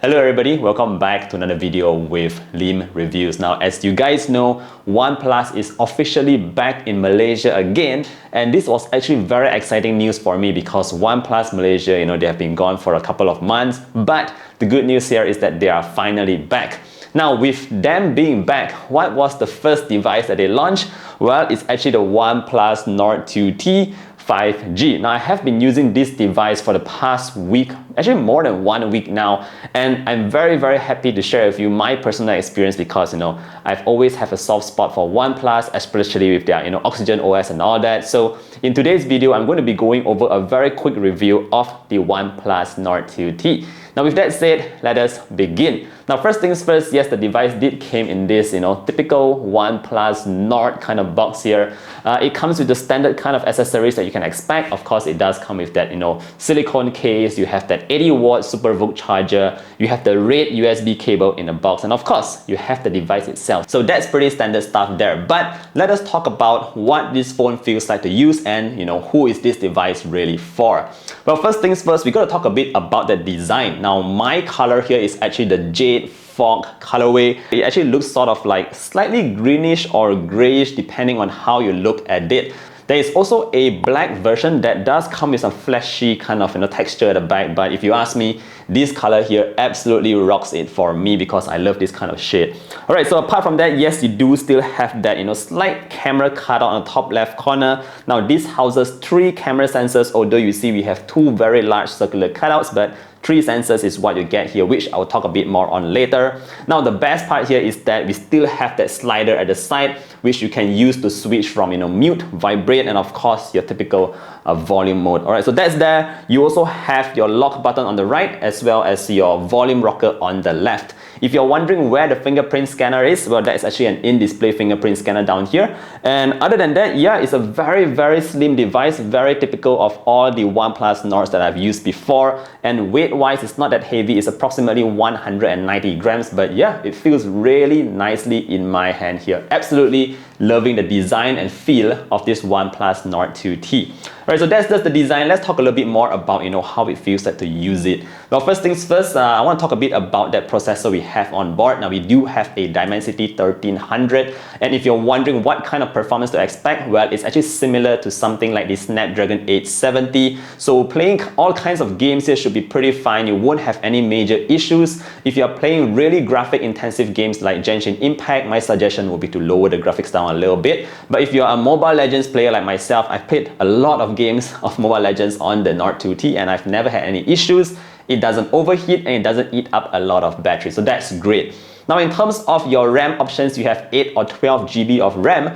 Hello everybody, welcome back to another video with Lim Reviews. Now, as you guys know, OnePlus is officially back in Malaysia again, and this was actually very exciting news for me because OnePlus Malaysia, they have been gone for a couple of months, but the good news here is that they are finally back. Now, with them being back, what was the first device that they launched? Well, it's actually the OnePlus Nord 2T 5G. Now, I have been using this device for the past week, actually more than 1 week now, and I'm very happy to share with you my personal experience because I've always have a soft spot for OnePlus, especially with their OxygenOS and all that. So in today's video, I'm going to be going over a very quick review of the OnePlus Nord 2T. Now, with that said, let us begin. Now, first things first, yes, the device did came in this, typical OnePlus Nord kind of box here. It comes with the standard kind of accessories that you can expect. Of course, it does come with that, silicone case. You have that 80-watt SuperVOOC charger. You have the red USB cable in the box, and of course, you have the device itself. So that's pretty standard stuff there. But let us talk about what this phone feels like to use and who is this device really for. Well, first things first, we got to talk a bit about the design. Now, my color here is actually the Jade Fog colorway. It actually looks sort of like slightly greenish or grayish depending on how you look at it. There is also a black version that does come with some flashy kind of texture at the back, but if you ask me, this color here absolutely rocks it for me because I love this kind of shade. Alright, so apart from that, yes, you do still have that slight camera cutout on the top left corner. Now, this houses 3 camera sensors, although you see we have 2 very large circular cutouts, but 3 sensors is what you get here, which I'll talk a bit more on later. Now, the best part here is that we still have that slider at the side, which you can use to switch from mute, vibrate, and of course your typical volume mode. Alright, so that's there. You also have your lock button on the right as well as your volume rocker on the left. If you're wondering where the fingerprint scanner is, well, that is actually an in-display fingerprint scanner down here. And other than that, yeah, it's a very slim device, very typical of all the OnePlus Nords that I've used before. And weight-wise, it's not that heavy. It's approximately 190 grams, but yeah, it feels really nicely in my hand here. Absolutely loving the design and feel of this OnePlus Nord 2T. Alright, so that's just the design. Let's talk a little bit more about how it feels like to use it. Well, first things first, I want to talk a bit about that processor we have on board. Now, we do have a Dimensity 1300, and if you're wondering what kind of performance to expect, well, it's actually similar to something like the Snapdragon 870. So playing all kinds of games here should be pretty fine. You won't have any major issues. If you're playing really graphic intensive games like Genshin Impact, my suggestion would be to lower the graphics down a little bit. But if you're a Mobile Legends player like myself, I've played a lot of games of Mobile Legends on the Nord 2T and I've never had any issues. It doesn't overheat and it doesn't eat up a lot of battery, so that's great. Now, in terms of your RAM options, you have 8 or 12 GB of RAM.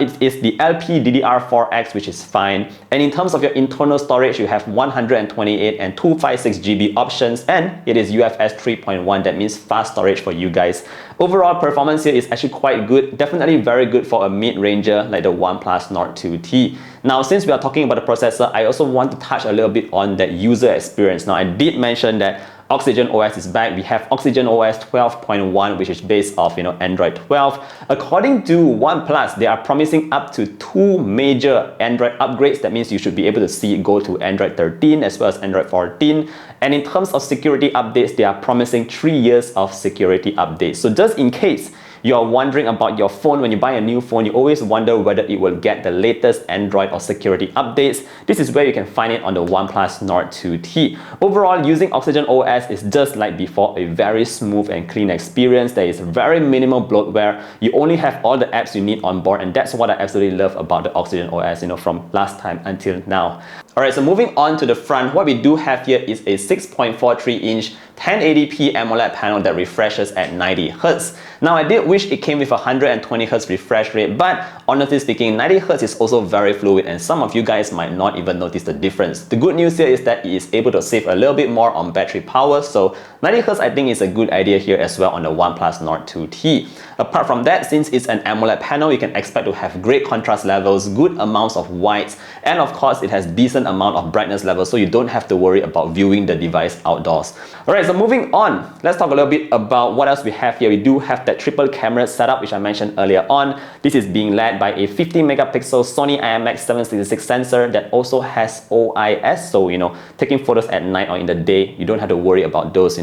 It is the LPDDR4X, which is fine. And in terms of your internal storage, you have 128 and 256 GB options, and it is UFS 3.1. That means fast storage for you guys. Overall performance here is actually quite good. Definitely very good for a mid-ranger like the OnePlus Nord 2T. Now, since we are talking about the processor, I also want to touch a little bit on that user experience. Now, I did mention that OxygenOS is back. We have OxygenOS 12.1, which is based off Android 12. According to OnePlus, they are promising up to 2 major Android upgrades. That means you should be able to see it go to Android 13 as well as Android 14. And in terms of security updates, they are promising 3 years of security updates. So just in case you're wondering about your phone, when you buy a new phone, you always wonder whether it will get the latest Android or security updates. This is where you can find it on the OnePlus Nord 2T. Overall, using OxygenOS is just like before, a very smooth and clean experience. There is very minimal bloatware. You only have all the apps you need on board, and that's what I absolutely love about the OxygenOS, from last time until now. Alright, so moving on to the front, what we do have here is a 6.43-inch 1080p AMOLED panel that refreshes at 90 Hz. Now, I did wish it came with a 120 Hz refresh rate, but honestly speaking, 90 Hz is also very fluid and some of you guys might not even notice the difference. The good news here is that it is able to save a little bit more on battery power, so 90 Hz I think is a good idea here as well on the OnePlus Nord 2T. Apart from that, since it's an AMOLED panel, you can expect to have great contrast levels, good amounts of whites, and of course it has decent amount of brightness levels, so you don't have to worry about viewing the device outdoors. Alright, Alright, so moving on, let's talk a little bit about what else we have here. We do have that triple camera setup which I mentioned earlier on. This is being led by a 50 megapixel Sony IMX766 sensor that also has OIS, so taking photos at night or in the day, you don't have to worry about those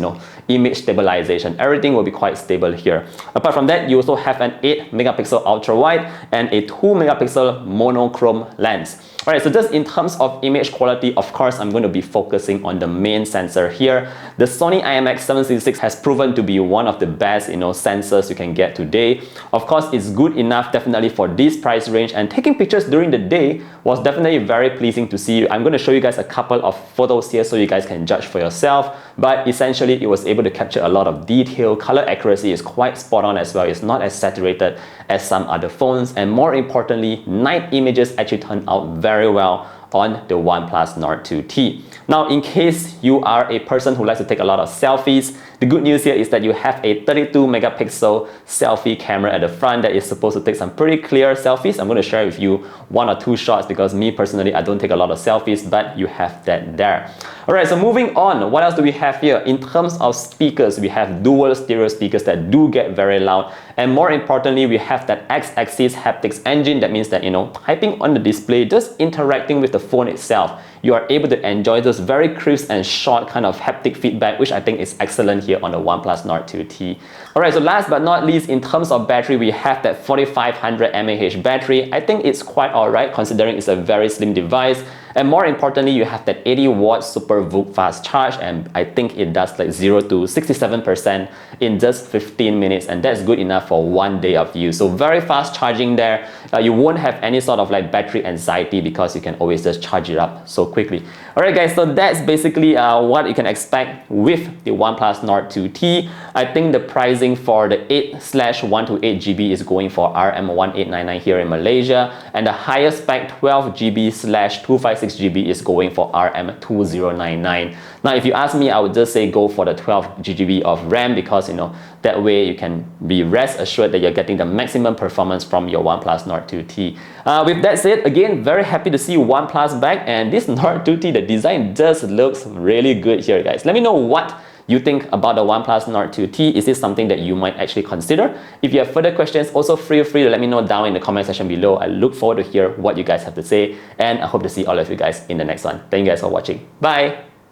image stabilization. Everything will be quite stable here. Apart from that, you also have an 8 megapixel ultra wide and a 2 megapixel monochrome lens. Alright, so just in terms of image quality, of course, I'm going to be focusing on the main sensor here. The Sony IMX766 has proven to be one of the best, sensors you can get today. Of course, it's good enough definitely for this price range, and taking pictures during the day was definitely very pleasing to see. I'm going to show you guys a couple of photos here so you guys can judge for yourself. But essentially, it was able to capture a lot of detail. Color accuracy is quite spot on as well. It's not as saturated as some other phones, and more importantly, night images actually turned out very well on the OnePlus Nord 2T. Now, in case you are a person who likes to take a lot of selfies, the good news here is that you have a 32 megapixel selfie camera at the front that is supposed to take some pretty clear selfies. I'm going to share with you 1 or 2 shots because me personally, I don't take a lot of selfies, but you have that there. Alright, so moving on, what else do we have here? In terms of speakers, we have dual stereo speakers that do get very loud. And more importantly, we have that X-axis haptics engine. That means that, typing on the display, just interacting with the phone itself, you are able to enjoy those very crisp and short kind of haptic feedback, which I think is excellent here on the OnePlus Nord 2T. Alright, so last but not least, in terms of battery, we have that 4500 mAh battery. I think it's quite alright considering it's a very slim device. And more importantly, you have that 80 watt super VOOC fast charge, and I think it does like 0 to 67% in just 15 minutes, and that's good enough for 1 day of use. So very fast charging there. You won't have any sort of like battery anxiety because you can always just charge it up so quickly. Alright guys, so that's basically what you can expect with the OnePlus Nord 2T. I think the pricing for the 8/128GB is going for RM1899 here in Malaysia, and the higher spec 12GB/256GB is going for RM2099. Now, if you ask me, I would just say go for the 12GB of RAM because that way you can be rest assured that you're getting the maximum performance from your OnePlus Nord 2T. With that said, again, very happy to see OnePlus back, and this Nord 2T, the design just looks really good here, guys. Let me know what you think about the OnePlus Nord 2T. Is this something that you might actually consider? If you have further questions, also feel free to let me know down in the comment section below. I look forward to hear what you guys have to say, and I hope to see all of you guys in the next one. Thank you guys for watching. Bye!